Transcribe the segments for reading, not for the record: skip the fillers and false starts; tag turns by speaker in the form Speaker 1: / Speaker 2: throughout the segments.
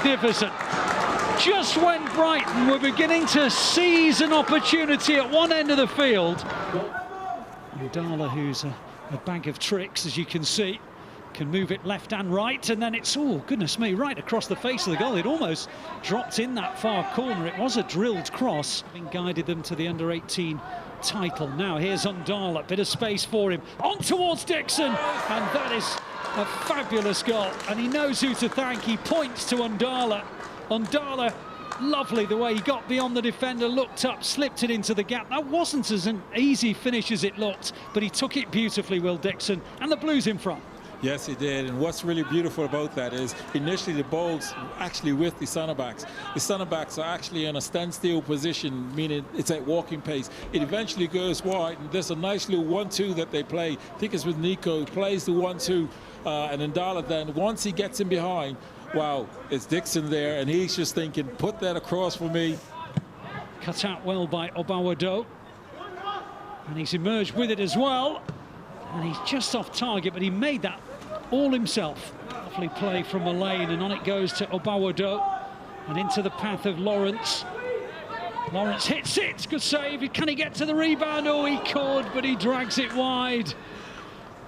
Speaker 1: magnificent. Just when Brighton were beginning to seize an opportunity at one end of the field. Ndala, who's a bag of tricks, as you can see, can move it left and right, and then it's, oh goodness me, right across the face of the goal. It almost dropped in that far corner. It was a drilled cross, having guided them to the under-18 title. Now here's Ndala, bit of space for him, on towards Dickson, and that is a fabulous goal, and he knows who to thank. He points to Ndala. Ndala, lovely the way he got beyond the defender, looked up, slipped it into the gap. That wasn't as an easy finish as it looked, but he took it beautifully, Will Dickson, and the Blues in front.
Speaker 2: Yes, he did, and what's really beautiful about that is initially the ball's actually with the centre backs. The centre backs are actually in a standstill position, meaning it's at walking pace. It eventually goes wide, and there's a nice little 1-2 that they play. I think it's with Nico, plays the 1-2, and Ndala then, once he gets in behind, wow, it's Dickson there, and he's just thinking, put that across for me.
Speaker 1: Cut out well by Obawado, and he's emerged with it as well, and he's just off target, but he made that all himself. Lovely play from a lane, and on it goes to Obawado, and into the path of Lawrence. Lawrence hits it, good save. Can he get to the rebound? Oh, he could, but he drags it wide.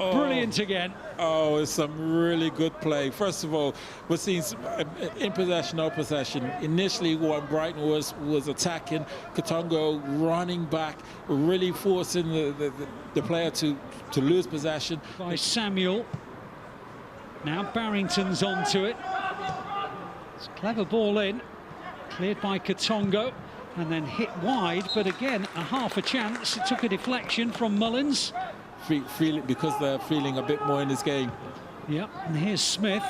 Speaker 1: Oh. Brilliant again.
Speaker 2: Oh, it's some really good play. First of all, we're seeing some, in possession, no possession. Initially, when Brighton was attacking, Katongo running back, really forcing the player to lose possession.
Speaker 1: By Samuel. Now Barrington's onto it. It's a clever ball in, cleared by Katongo, and then hit wide, but again, a half a chance. It took a deflection from Mullins.
Speaker 2: Feel it because they're feeling a bit more in this game.
Speaker 1: Yep, and here's Smith.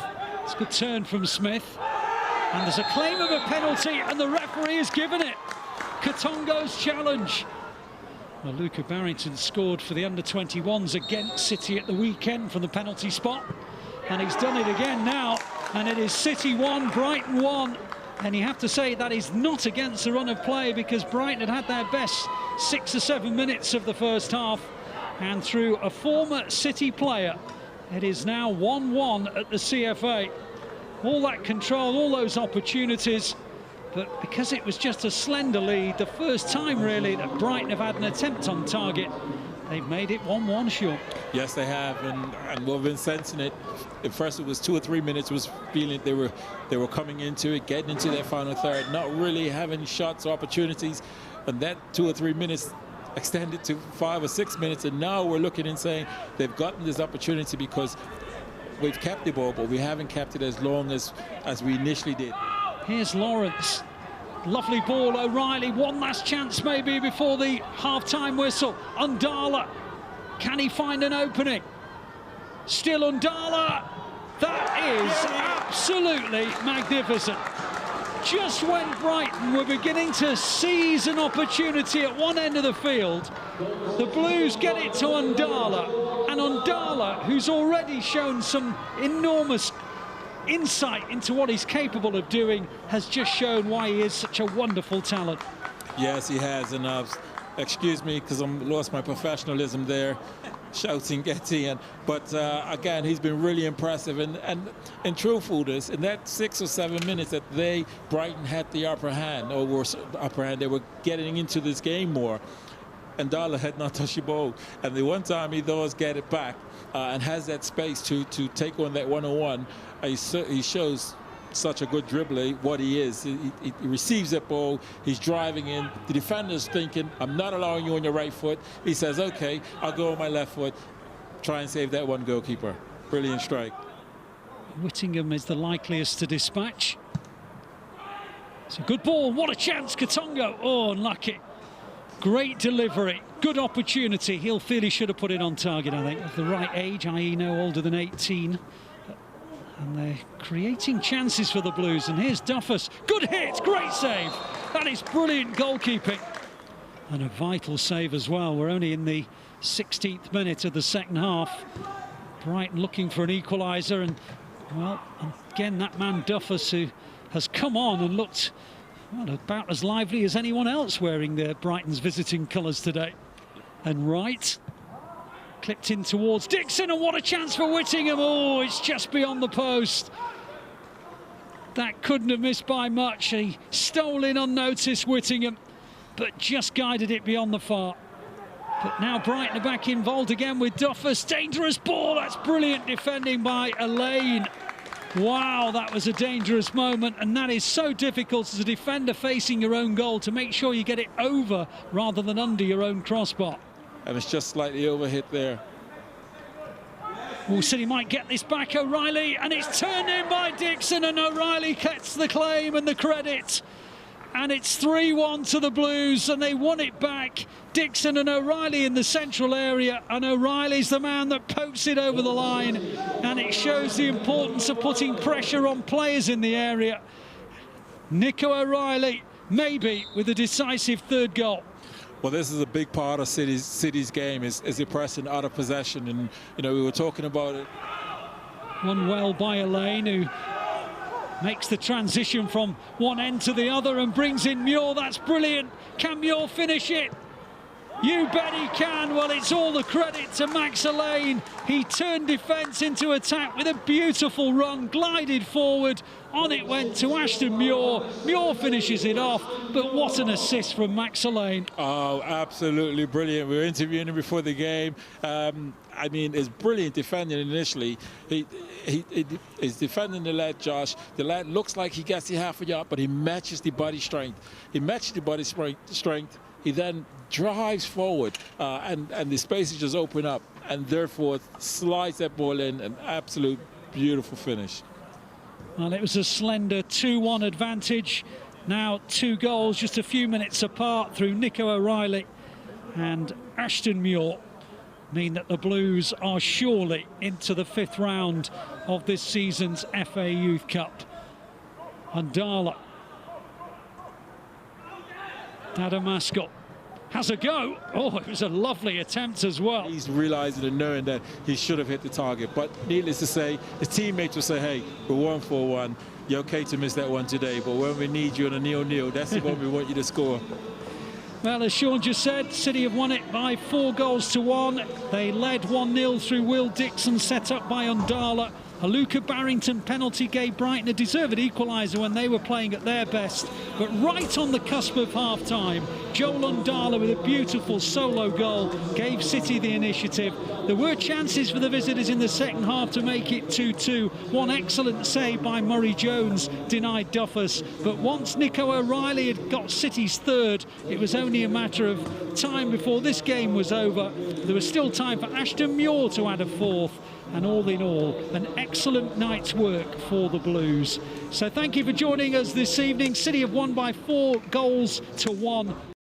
Speaker 1: It's a good turn from Smith. And there's a claim of a penalty, and the referee has given it. Katongo's challenge. Well, Luca Barrington scored for the under-21s against City at the weekend from the penalty spot. And he's done it again now. And it is City 1, Brighton 1. And you have to say that is not against the run of play, because Brighton had their best 6 or 7 minutes of the first half. And through a former City player, it is now 1-1 at the CFA. All that control, all those opportunities, but because it was just a slender lead, the first time really that Brighton have had an attempt on target, they've made it 1-1 short.
Speaker 2: Yes, they have, and we've been sensing it. At first it was 2 or 3 minutes, was feeling they were coming into it, getting into their final third, not really having shots or opportunities, and that 2 or 3 minutes extended to 5 or 6 minutes, and now we're looking and saying they've gotten this opportunity because we've kept the ball, but we haven't kept it as long as we initially did.
Speaker 1: Here's Lawrence. Lovely ball, O'Reilly. One last chance maybe before the half-time whistle. Ndala. Can he find an opening? Still Ndala. That is absolutely magnificent. Just when Brighton were beginning to seize an opportunity at one end of the field, the Blues get it to Ndala. And Ndala, who's already shown some enormous insight into what he's capable of doing, has just shown why he is such a wonderful talent.
Speaker 2: Yes, he has, and excuse me because I'm lost my professionalism there, shouting Getty, but again, he's been really impressive, and in truthfulness, in that 6 or 7 minutes that Brighton had the upper hand, they were getting into this game more. Ndala had not touched the ball, and the one time he does get it back and has that space to take on that one-on-one, he shows such a good dribbler, what he is. He receives that ball, he's driving in, the defender's thinking, I'm not allowing you on your right foot. He says, okay, I'll go on my left foot, try and save that one, goalkeeper. Brilliant strike.
Speaker 1: Whittingham is the likeliest to dispatch. It's a good ball, what a chance, Katongo. Oh, unlucky. Great delivery, good opportunity. He'll feel he should have put it on target, I think, of the right age, i.e. no older than 18. And they're creating chances for the Blues. And here's Duffus. Good hit, great save. That is brilliant goalkeeping. And a vital save as well. We're only in the 16th minute of the second half. Brighton looking for an equaliser. And, well, again, that man Duffus, who has come on and looked, well, about as lively as anyone else wearing the Brighton's visiting colours today. And Wright clipped in towards Dickson, and what a chance for Whittingham. Oh, it's just beyond the post. That couldn't have missed by much. He stole in unnoticed, Whittingham, but just guided it beyond the far. But now Brighton are back involved again with Duffus. Dangerous ball. That's brilliant defending by Elaine. Wow, that was a dangerous moment, and that is so difficult as a defender facing your own goal to make sure you get it over rather than under your own crossbar.
Speaker 2: And it's just slightly overhit there.
Speaker 1: City might get this back, O'Reilly, and it's turned in by Dickson, and O'Reilly gets the claim and the credit. And it's 3-1 to the Blues, and they won it back. Dickson and O'Reilly in the central area, and O'Reilly's the man that pokes it over the line, and it shows the importance of putting pressure on players in the area. Nico O'Reilly, maybe with a decisive third goal.
Speaker 2: Well, this is a big part of City's game, is the pressing out of possession, and you know, we were talking about it.
Speaker 1: Won well by Elaine, who makes the transition from one end to the other and brings in Muir. That's brilliant. Can Muir finish it? You bet he can. Well, it's all the credit to Max Elaine. He turned defence into attack with a beautiful run, glided forward. On it went to Ashton Muir. Muir finishes it off, but what an assist from Max Elaine.
Speaker 2: Oh, absolutely brilliant. We were interviewing him before the game. I mean, it's brilliant defending initially. He's defending the lad, Josh. The lad looks like he gets the half a yard, but he matches the body strength. He matches the body strength. He then drives forward, and the spaces just open up, and therefore slides that ball in. An absolute beautiful finish.
Speaker 1: Well, it was a slender 2-1 advantage. Now 2 goals just a few minutes apart through Nico O'Reilly and Ashton Muir mean that the Blues are surely into the 5th round of this season's FA Youth Cup. Ndala. Dadamasco has a go. Oh, it was a lovely attempt as well.
Speaker 2: He's realizing and knowing that he should have hit the target, but needless to say, his teammates will say, hey, we're 1-4-1. You're okay to miss that one today, but when we need you in a 0-0, that's the one we want you to score.
Speaker 1: Well, as Sean just said, City have won it by 4 goals to 1. They led 1-0 through Will Dickson, set up by Ndala. A Luca Barrington penalty gave Brighton a deserved equaliser when they were playing at their best. But right on the cusp of half-time, Joel Ndala with a beautiful solo goal gave City the initiative. There were chances for the visitors in the second half to make it 2-2. One excellent save by Murray Jones denied Duffus. But once Nico O'Reilly had got City's third, it was only a matter of time before this game was over. There was still time for Ashton Muir to add a 4th. And all in all, an excellent night's work for the Blues. So thank you for joining us this evening. City have won by 4 goals to 1.